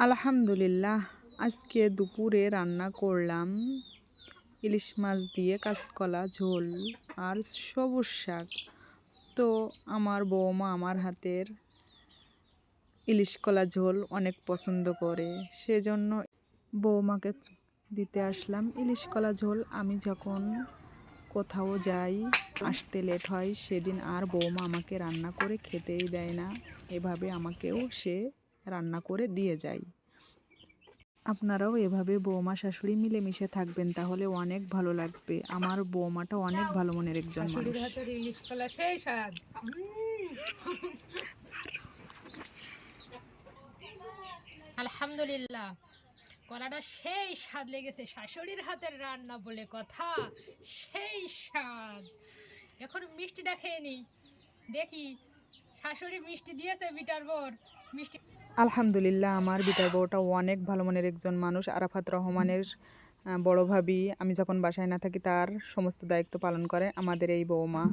আলহামদুলিল্লাহ, আজকে দুপুরে রান্না করলাম ইলিশ মাছ দিয়ে কাঁচকলা ঝোল আর সবুজ শাক। তো আমার বৌমা আমার হাতের ইলিশ কলা ঝোল অনেক পছন্দ করে, সেজন্য বৌমাকে দিতে আসলাম ইলিশ কলা ঝোল। আমি যখন কোথাও যাই, আসতে লেট হয়, সেদিন আর বৌমা আমাকে রান্না করে খেতেই দেয় না, এভাবে আমাকেও সে রান্না করে দিয়ে যায়। আপনারাও এভাবে বৌমা শাশুড়ি মিলেমিশে থাকবেন, তাহলে অনেক ভালো লাগবে। আমার বৌমাটা অনেক ভালো মনের একজন মানুষ। ইলিশ কলা সেই স্বাদ। আলহামদুলিল্লাহ, কলাটা সেই স্বাদ লেগেছে। শাশুড়ির হাতের রান্না বলে কথা, সেই স্বাদ। এখন মিষ্টিটা খেয়ে নি, দেখি শাশুড়ি মিষ্টি দিয়েছে বিটার বর মিষ্টি। আলহামদুলিল্লাহ, আমার বিটার বউটা অনেক ভালো মনের একজন মানুষ। আরাফাত রহমানের বড় ভাবি, আমি যখন বাসায় না থাকি তার সমস্ত দায়িত্ব পালন করে আমাদের এই বৌমা।